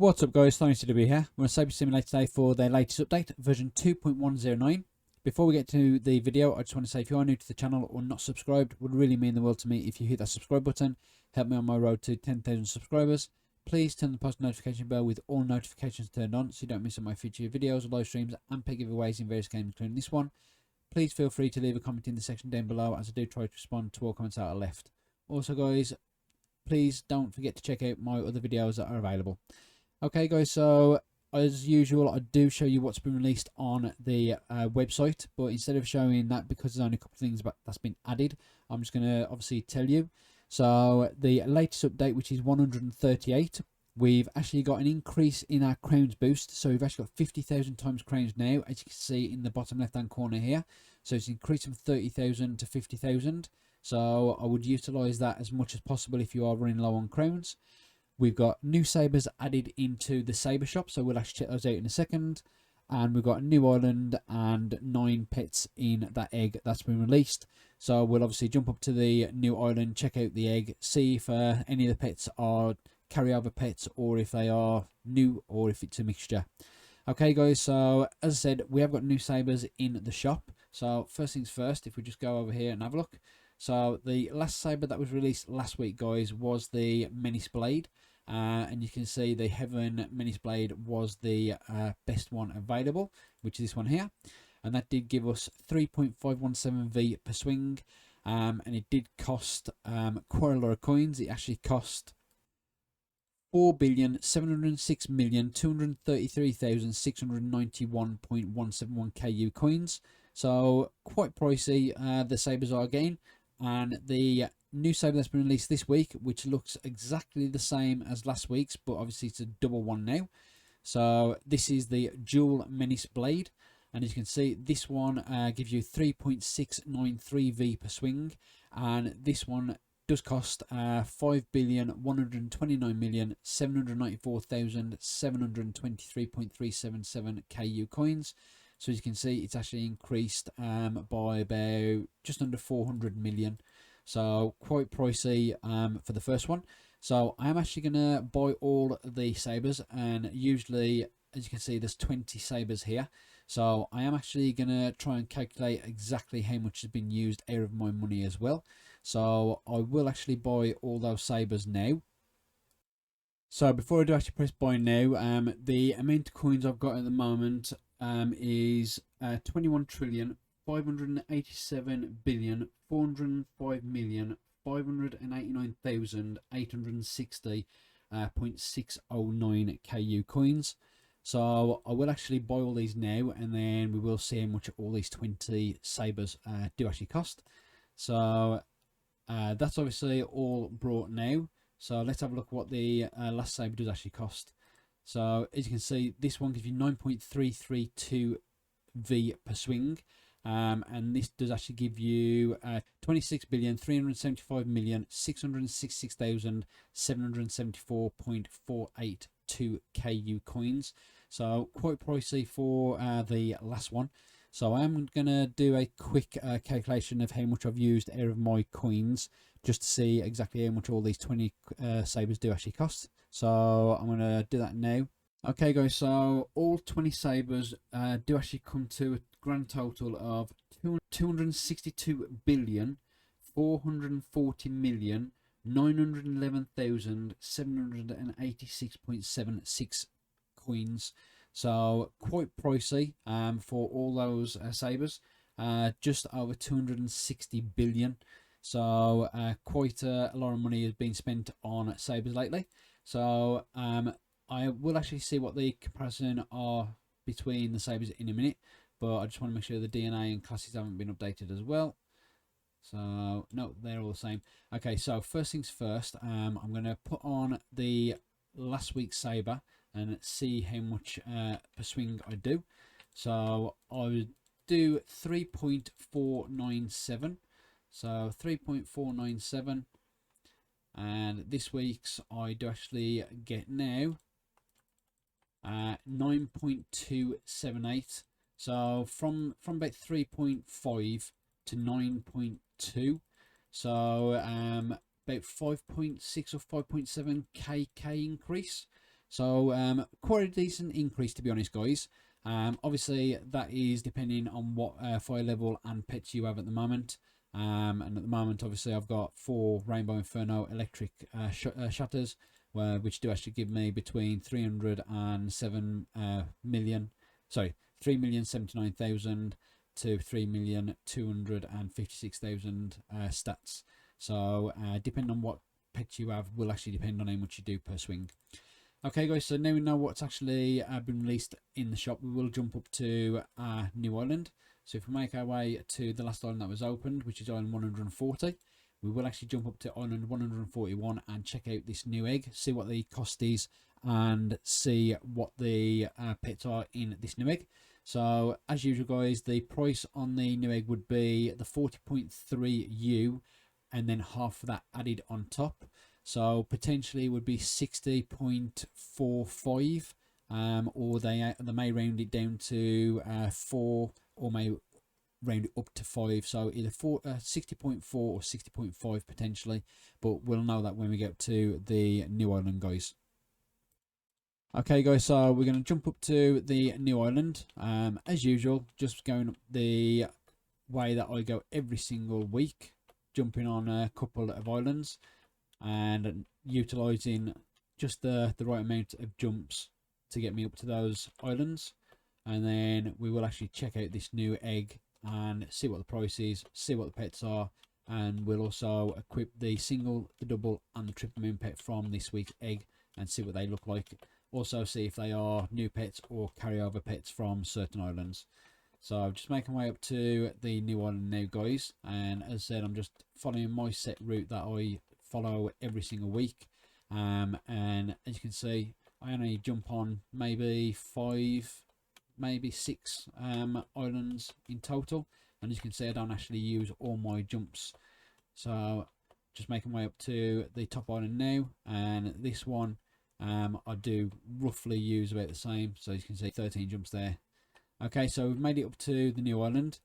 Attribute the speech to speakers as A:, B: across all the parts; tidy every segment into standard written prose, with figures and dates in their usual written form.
A: What's up guys, ThorinCW here. We're on Saber Simulator today for their latest update, version 2.109. Before we get to the video, I just want to say if you are new to the channel or not subscribed, it would really mean the world to me if you hit that subscribe button. Help me on my road to 10,000 subscribers. Please turn the post notification bell with all notifications turned on so you don't miss on my future videos or live streams and pay giveaways in various games including this one. Please feel free to leave a comment in the section down below as I do try to respond to all comments that are left. Also guys, please don't forget to check out my other videos that are available. Okay guys, so as usual I do show you what's been released on the website, but instead of showing that, because there's only a couple of things that's been added, I'm just going to obviously tell you. So the latest update, which is 138, we've actually got an increase in our crowns boost. So we've actually got 50,000 times crowns now, as you can see in the bottom left hand corner here. So it's increased from 30,000 to 50,000. So I would utilise that as much as possible if you are running low on crowns. We've got new sabers added into the saber shop, so we'll actually check those out in a second. And we've got a new island and 9 pets in that egg that's been released. So we'll obviously jump up to the new island, check out the egg, see if any of the pets are carryover pets or if they are new or if it's a mixture. Okay guys, so as I said, we have got new sabers in the shop. So first things first, if we just go over here and have a look. So the last saber that was released last week guys was the Menace Blade. And you can see the Heaven Menace Blade was the best one available, which is this one here. And that did give us 3.517V per swing. And it did cost quite a lot of coins. It actually cost 4,706,233,691.171 KU coins. So quite pricey, the sabers are again. And the new saber that's been released this week, which looks exactly the same as last week's, but obviously it's a double one now. So this is the Dual Menace Blade, and as you can see, this one gives you 3.693V per swing, and this one does cost 5,129,794,723.377 KU coins. So as you can see, it's actually increased by about just under 400 million. So quite pricey for the first one. So I am actually going to buy all the sabers, and usually, as you can see, there's 20 sabers here. So I am actually going to try and calculate exactly how much has been used out of my money as well. So I will actually buy all those sabers now. So before I do actually press buy now, the amount of coins I've got at the moment is 21,587,405,589,860.609 KU coins. So I will actually buy all these now, and then we will see how much all these 20 sabers do actually cost. So that's obviously all brought now. So let's have a look what the last saber does actually cost. So as you can see, this one gives you 9.332V per swing, and this does actually give you 26,375,666,774.482 KU coins. So quite pricey for the last one. So I am going to do a quick calculation of how much I've used out of my coins, just to see exactly how much all these 20 sabers do actually cost. So I'm going to do that now. Okay guys, so all 20 sabers do actually come to a grand total of 262,440,911,786.76 coins. So quite pricey for all those sabers, just over 260 billion. So quite a lot of money has been spent on sabers lately. So I will actually see what the comparison are between the sabers in a minute, but I just want to make sure the DNA and classes haven't been updated as well. So no, they're all the same. Okay, so first things first, I'm going to put on the last week's saber and see how much per swing I do. So I would do 3.497. So 3.497, and this week's I do actually get now 9.278. So from about 3.5 to 9.2. So about 5.6 or 5.7 kk increase. So quite a decent increase, to be honest, guys. Obviously that is depending on what fire level and pets you have at the moment. And at the moment, obviously, I've got 4 Rainbow Inferno electric shatters, which do actually give me between 3,079,000 to 3,256,000 stats. So depending on what pets you have will actually depend on how much you do per swing. Okay guys, so now we know what's actually been released in the shop. We will jump up to New Island. So if we make our way to the last island that was opened, which is island 140, we will actually jump up to island 141 and check out this new egg, see what the cost is, and see what the pets are in this new egg. So as usual guys, the price on the new egg would be the 40.3U and then half of that added on top. So potentially it would be 60.45, or they may round it down to 4, or may round it up to 5. So either 60.4 or 60.5 potentially, but we'll know that when we get to the new island, guys. Okay guys, so we're going to jump up to the new island. As usual, just going up the way that I go every single week, jumping on a couple of islands and utilizing just the right amount of jumps to get me up to those islands. And then we will actually check out this new egg and see what the price is, see what the pets are, and we'll also equip the single, the double and the triple moon pet from this week's egg and see what they look like. Also see if they are new pets or carryover pets from certain islands. So just making my way up to the new island now, guys, and as I said, I'm just following my set route that I follow every single week. And as you can see, I only jump on maybe 5, maybe 6 islands in total, and as you can see, I don't actually use all my jumps. So just making my way up to the top island now, and this one I do roughly use about the same. So as you can see, 13 jumps there. Okay, so we've made it up to the new island.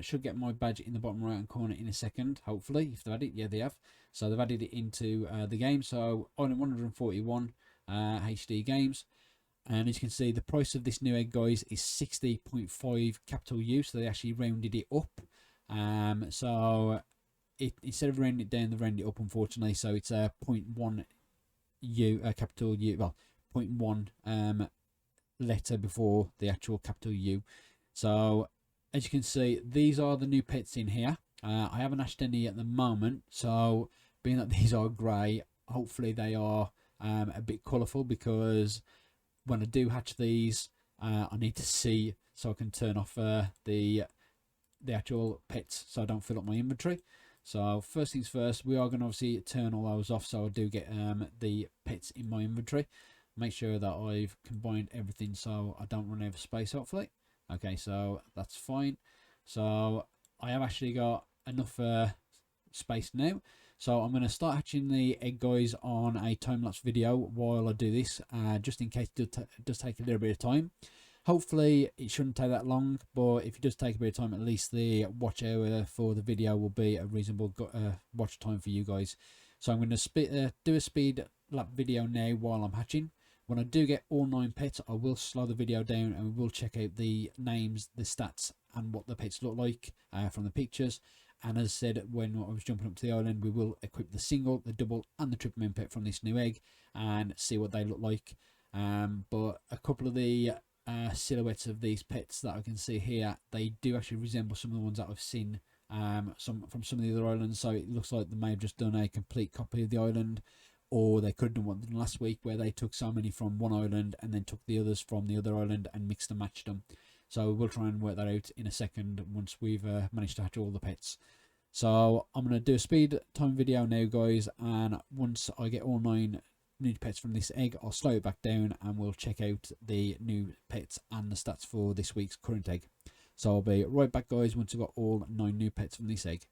A: Should get my badge in the bottom right hand corner in a second, hopefully, if they've added it. Yeah, they have. So they've added it into the game. So island 141 HD games. And as you can see, the price of this new egg, guys, is 60.5 capital U. So they actually rounded it up. So instead of rounding it down, they rounded it up, unfortunately. So it's a 0.1 U, capital U, well, 0.1 letter before the actual capital U. So as you can see, these are the new pets in here. I haven't hashed any at the moment, so being that these are grey, hopefully they are a bit colourful, because when I do hatch these, I need to see so I can turn off the actual pets so I don't fill up my inventory. So first things first, we are going to obviously turn all those off so I do get the pets in my inventory. Make sure that I've combined everything so I don't run out of space, hopefully. Okay, so that's fine. So I have actually got enough space now. So I'm going to start hatching the egg, guys, on a time-lapse video while I do this, just in case it does take a little bit of time. Hopefully it shouldn't take that long, but if it does take a bit of time, at least the watch hour for the video will be a reasonable watch time for you guys. So I'm going to do a speed lap video now while I'm hatching. When I do get all 9 pets, I will slow the video down and we will check out the names, the stats, and what the pets look like from the pictures. And as I said, when I was jumping up to the island, we will equip the single, the double, and the triple moon pet from this new egg and see what they look like. But a couple of the silhouettes of these pets that I can see here, they do actually resemble some of the ones that I've seen from some of the other islands. So it looks like they may have just done a complete copy of the island, or they could have done what they did last week, where they took so many from one island and then took the others from the other island and mixed and matched them. So we'll try and work that out in a second once we've managed to hatch all the pets. So I'm going to do a speed time video now, guys, and once I get all 9 new pets from this egg, I'll slow it back down and we'll check out the new pets and the stats for this week's current egg. So I'll be right back, guys, once I've got all 9 new pets from this egg.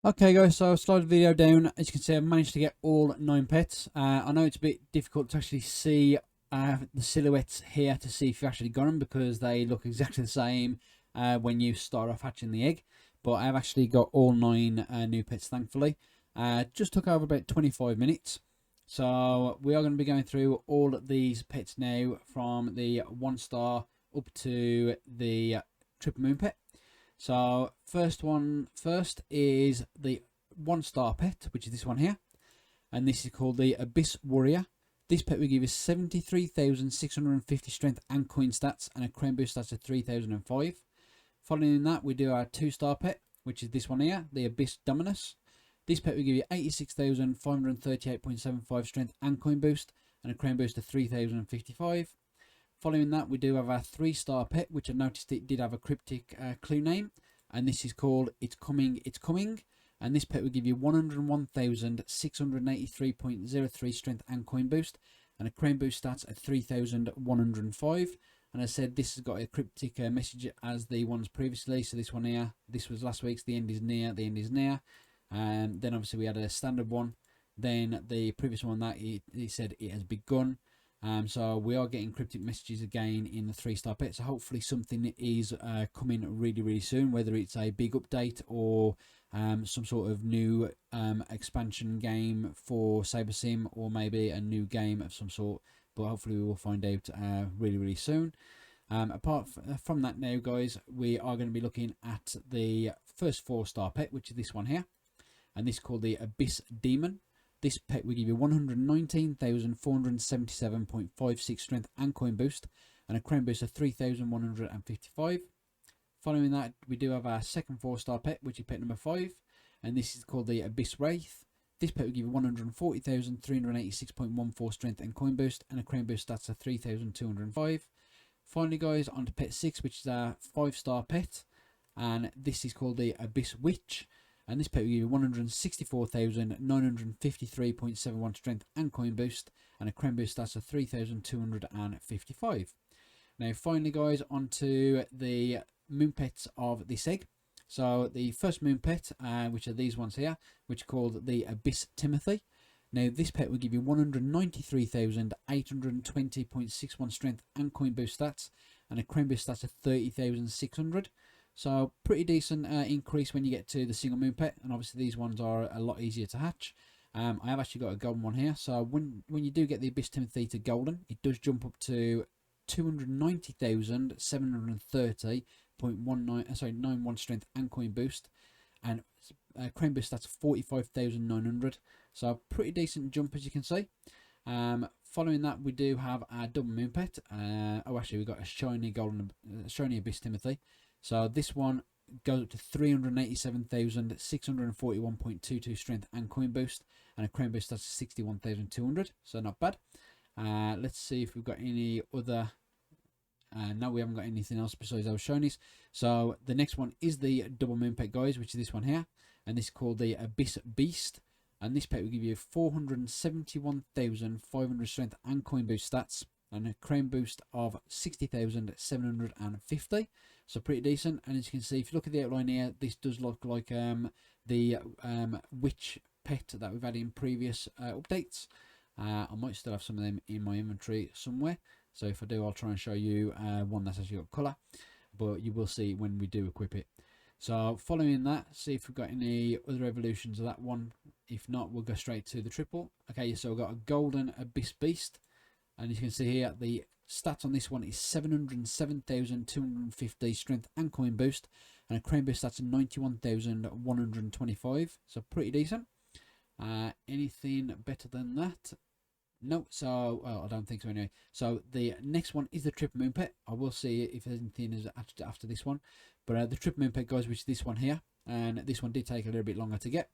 A: Okay guys, so I've slowed the video down. As you can see, I've managed to get all 9 pets. I know it's a bit difficult to actually see the silhouettes here to see if you actually got them, because they look exactly the same when you start off hatching the egg. But I've actually got all 9 new pets, thankfully. Just took over about 25 minutes. So we are going to be going through all these pets now, from the 1-star up to the triple moon pet. So first is the 1-star pet, which is this one here, and this is called the Abyss Warrior. This pet will give you 73,650 strength and coin stats, and a crown boost stats of 3,005. Following that, we do our 2-star pet, which is this one here, the Abyss Dominus. This pet will give you 86,538.75 strength and coin boost, and a crown boost of 3,055. Following that, we do have our 3-star pet, which I noticed it did have a cryptic clue name, and this is called It's Coming, It's Coming. And this pet will give you 101,683.03 strength and coin boost, and a crown boost stats at 3,105. And as I said, this has got a cryptic message as the ones previously. So this one here, this was last week's, the end is near, the end is near. And then obviously we had a standard one. Then the previous one that it said it has begun. So we are getting cryptic messages again in the 3-star pet. So hopefully something is coming really soon, whether it's a big update or some sort of new expansion game for Saber Sim, or maybe a new game of some sort. But hopefully we will find out really soon. Apart from that now, guys, we are going to be looking at the first 4-star pet, which is this one here, and this is called the Abyss Demon. This pet will give you 119,477.56 strength and coin boost, and a crown boost of 3,155. Following that, we do have our second 4-star pet, which is pet number 5, and this is called the Abyss Wraith. This pet will give you 140,386.14 strength and coin boost, and a crown boost stats of 3,205. Finally, guys, on to pet 6, which is our 5-star pet, and this is called the Abyss Witch. And this pet will give you 164,953.71 strength and coin boost, and a crown boost stats of 3,255. Now finally, guys, onto the moon pets of this egg. So the first moon pet, which are these ones here, which are called the Abyss Timothy. Now this pet will give you 193,820.61 strength and coin boost stats, and a crown boost stats of 30,600. So pretty decent increase when you get to the single moon pet, and obviously these ones are a lot easier to hatch. I have actually got a golden one here, so when you do get the Abyss Timothy to golden, it does jump up to 290,730.91 strength and coin boost, and crown boost that's 45,900. So pretty decent jump, as you can see. Following that, we do have our double moon pet. Actually we got a shiny shiny Abyss Timothy. So this one goes up to 387,641.22 strength and coin boost, and a crown boost that's 61,200. So not bad. Let's see if we've got any other. No, we haven't got anything else besides our shinies. So the next one is the double moon pet, guys, which is this one here, and this is called the Abyss Beast. And this pet will give you 471,500 strength and coin boost stats, and a crown boost of 60,750. So pretty decent. And as you can see, if you look at the outline here, this does look like the witch pet that we've had in previous updates. I might still have some of them in my inventory somewhere, so if I do, I'll try and show you one that's actually got colour, but you will see when we do equip it. So following that, see if we've got any other evolutions of that one. If not, we'll go straight to the triple. Okay, so we've got a golden Abyss Beast, and as you can see here, the stats on this one is 707,250 strength and coin boost, and a crown boost stats of 91,125. So pretty decent. Anything better than that? No. So well, I don't think so anyway. So the next one is the triple moon pet. I will see if anything is after this one, but the triple moon pet, guys, which is this one here, and this one did take a little bit longer to get.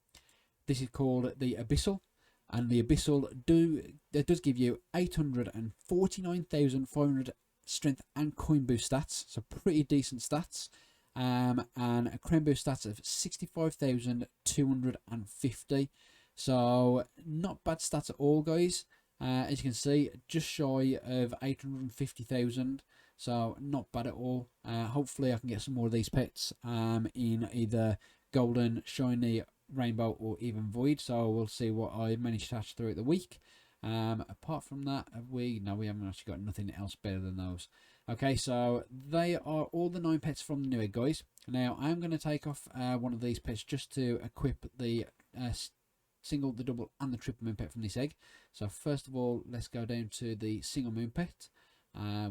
A: This is called the Abyssal. And the Abyssal does give you 849,500 strength and coin boost stats, so pretty decent stats, and a crown boost stats of 65,250. So not bad stats at all, guys. As you can see, just shy of 850,000, so not bad at all. Hopefully I can get some more of these pets in either golden, shiny, Rainbow or even Void, so we'll see what I manage to hatch throughout the week. Apart from that, we haven't actually got nothing else better than those. Okay, so they are all the 9 pets from the new egg, guys. Now I'm going to take off one of these pets just to equip the single, the double and the triple moon pet from this egg. So first of all, let's go down to the single moon pet,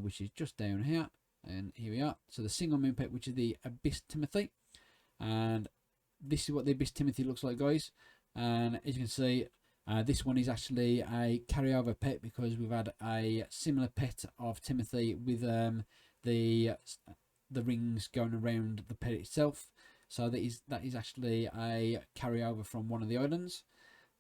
A: which is just down here, and here we are. So the single moon pet, which is the Abyss Timothy, and this is what the Abyss Timothy looks like, guys. And as you can see, this one is actually a carryover pet because we've had a similar pet of Timothy with the rings going around the pet itself. So that is actually a carryover from one of the islands.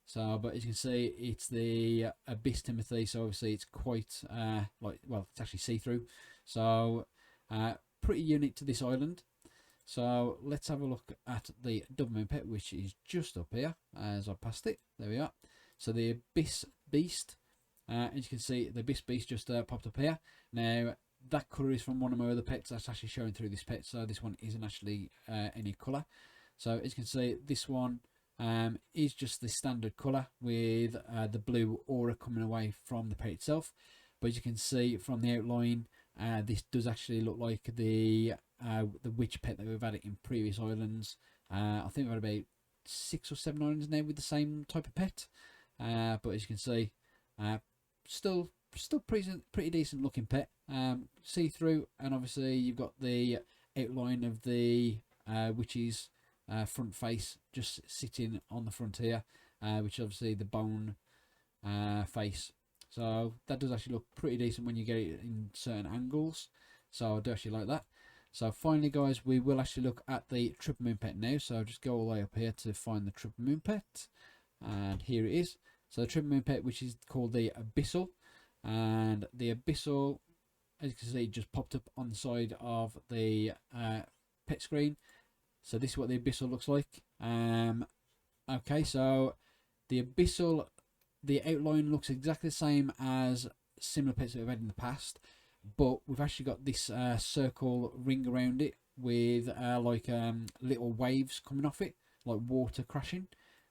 A: So, but as you can see, it's the Abyss Timothy. So obviously it's quite it's actually see-through. So pretty unique to this island. So let's have a look at the double moon pet, which is just up here as I passed it. There we are. So the Abyss Beast, as you can see, the Abyss Beast just popped up here. Now that colour is from one of my other pets that's actually showing through this pet, so this one isn't actually any colour. So as you can see, this one is just the standard colour with the blue aura coming away from the pet itself. But as you can see from the outline, this does actually look like the witch pet that we've had in previous islands. I think we've had about 6 or 7 islands now with the same type of pet. But as you can see, still pretty decent looking pet. See through, and obviously you've got the outline of the witch's front face just sitting on the front here, which is obviously the bone face. So that does actually look pretty decent when you get it in certain angles. So I do actually like that. So finally, guys, we will actually look at the triple moon pet now. So just go all the way up here to find the triple moon pet, and here it is. So the triple moon pet, which is called the Abyssal, and the Abyssal, as you can see, just popped up on the side of the pet screen. So this is what the Abyssal looks like. Okay, so the Abyssal, the outline looks exactly the same as similar pets that we've had in the past, but we've actually got this circle ring around it with little waves coming off it, like water crashing.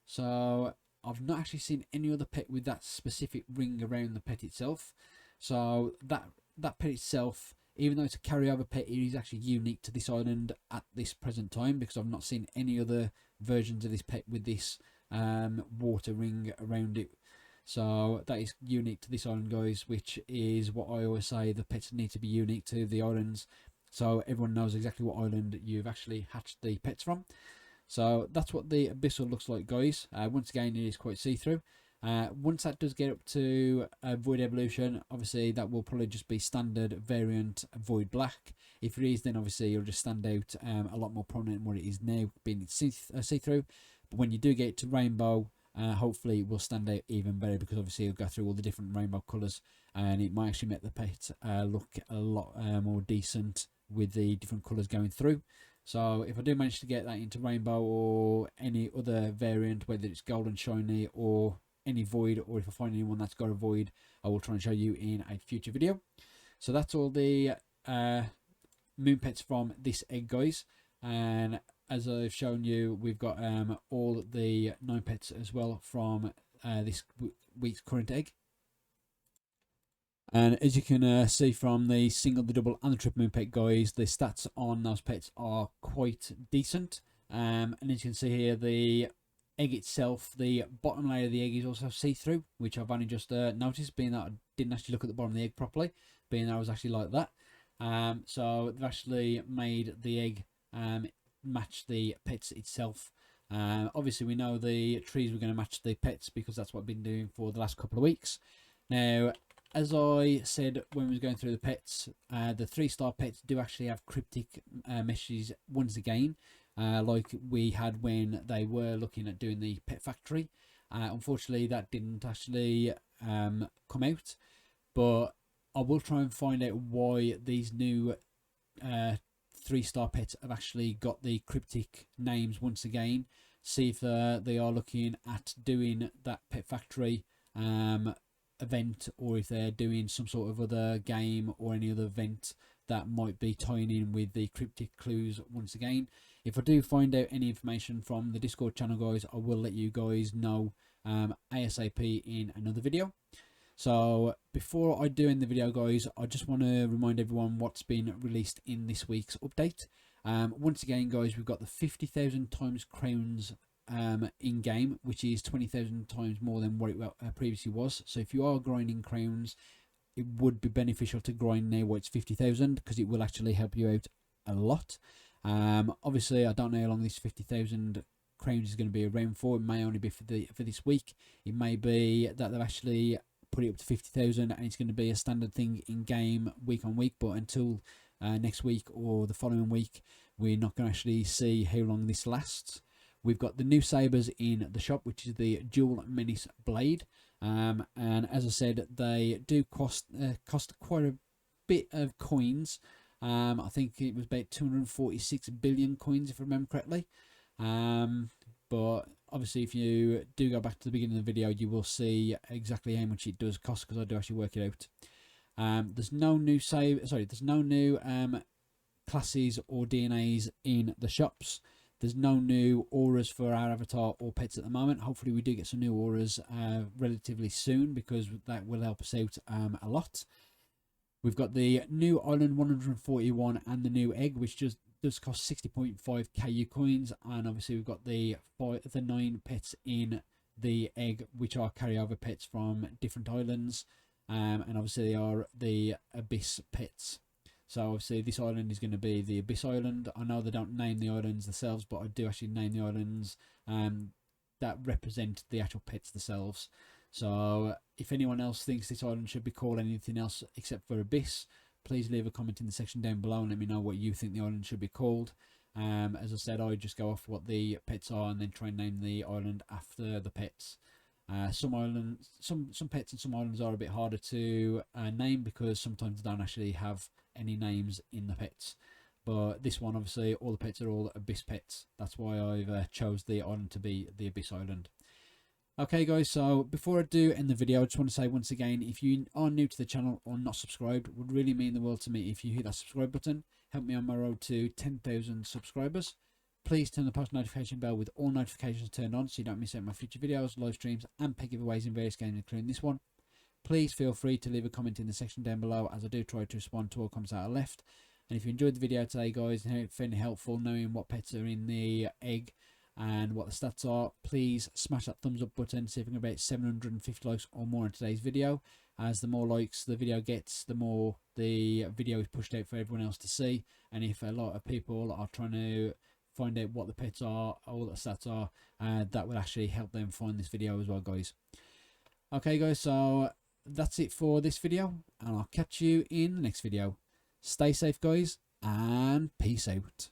A: So I've not actually seen any other pet with that specific ring around the pet itself. So that pet itself, even though it's a carryover pet, it is actually unique to this island at this present time, because I've not seen any other versions of this pet with this water ring around it. So that is unique to this island, guys, which is what I always say, the pets need to be unique to the islands, so everyone knows exactly what island you've actually hatched the pets from. So that's what the Abyssal looks like, guys. Once again, it is quite see-through. Once that does get up to Void Evolution, obviously that will probably just be standard variant Void Black. If it is, then obviously you'll just stand out a lot more prominent than what it is now, being see-through. But when you do get to Rainbow, hopefully it will stand out even better, because obviously you'll go through all the different rainbow colours, and it might actually make the pet look a lot more decent with the different colours going through. So if I do manage to get that into Rainbow or any other variant, whether it's Golden Shiny or any Void, or if I find anyone that's got a Void, I will try and show you in a future video. So that's all the moon pets from this egg, guys, and as I've shown you, we've got all the 9 pets as well from this week's current egg. And as you can see from the single, the double and the triple moon pet, guys, the stats on those pets are quite decent. And as you can see here, the egg itself, the bottom layer of the egg is also see-through, which I've only just noticed, being that I didn't actually look at the bottom of the egg properly, being that I was actually like that. So they've actually made the egg match the pets itself. Obviously we know the trees were going to match the pets, because that's what I've been doing for the last couple of weeks. Now, as I said when we were going through the pets, the 3-star pets do actually have cryptic messages once again, like we had when they were looking at doing the pet factory. Unfortunately that didn't actually come out, but I will try and find out why these new 3-star pets have actually got the cryptic names once again. See if they are looking at doing that pet factory event, or if they're doing some sort of other game or any other event that might be tying in with the cryptic clues once again. If I do find out any information from the Discord channel, guys, I will let you guys know ASAP in another video. So before I do end the video, guys, I just want to remind everyone what's been released in this week's update. Once again, guys, we've got the 50,000 times crowns in game, which is 20,000 times more than what it previously was. So if you are grinding crowns, it would be beneficial to grind now where it's 50,000, because it will actually help you out a lot. Obviously, I don't know how long this 50,000 crowns is going to be around for. It may only be for this week. It may be that they've actually put it up to 50,000 and it's going to be a standard thing in game week on week. But until next week or the following week, we're not going to actually see how long this lasts. We've got the new sabers in the shop, which is the dual menace blade, and as I said, they do cost quite a bit of coins. I think it was about 246 billion coins, if I remember correctly. But obviously, if you do go back to the beginning of the video, you will see exactly how much it does cost, because I do actually work it out. There's no new there's no new classes or DNAs in the shops. There's no new auras for our avatar or pets at the moment. Hopefully we do get some new auras relatively soon, because that will help us out a lot. We've got the new Island 141 and the new egg, which just does cost 60.5 KU coins. And obviously we've got the 9 pets in the egg, which are carryover pets from different islands. And obviously they are the Abyss pets. So obviously this island is going to be the Abyss Island. I know they don't name the islands themselves, but I do actually name the islands that represent the actual pets themselves. So if anyone else thinks this island should be called anything else except for Abyss, please leave a comment in the section down below and let me know what you think the island should be called. As I said, I just go off what the pets are and then try and name the island after the pets. Some pets and some islands are a bit harder to name, because sometimes they don't actually have any names in the pets. But this one, obviously, all the pets are all Abyss pets. That's why I've chose the island to be the Abyss Island. Okay, guys, so before I do end the video, I just want to say once again, if you are new to the channel or not subscribed, it would really mean the world to me if you hit that subscribe button. Help me on my road to 10,000 subscribers. Please turn the post notification bell with all notifications turned on, so you don't miss out on my future videos, live streams, and pet giveaways in various games, including this one. Please feel free to leave a comment in the section down below, as I do try to respond to all comments that are left. And if you enjoyed the video today, guys, and found it helpful knowing what pets are in the egg and what the stats are, please smash that thumbs up button. See if we can get about 750 likes or more in today's video. As the more likes the video gets, the more the video is pushed out for everyone else to see. And if a lot of people are trying to find out what the pets are, all the stats are, that will actually help them find this video as well, guys. Okay, guys, so that's it for this video, and I'll catch you in the next video. Stay safe, guys, and peace out.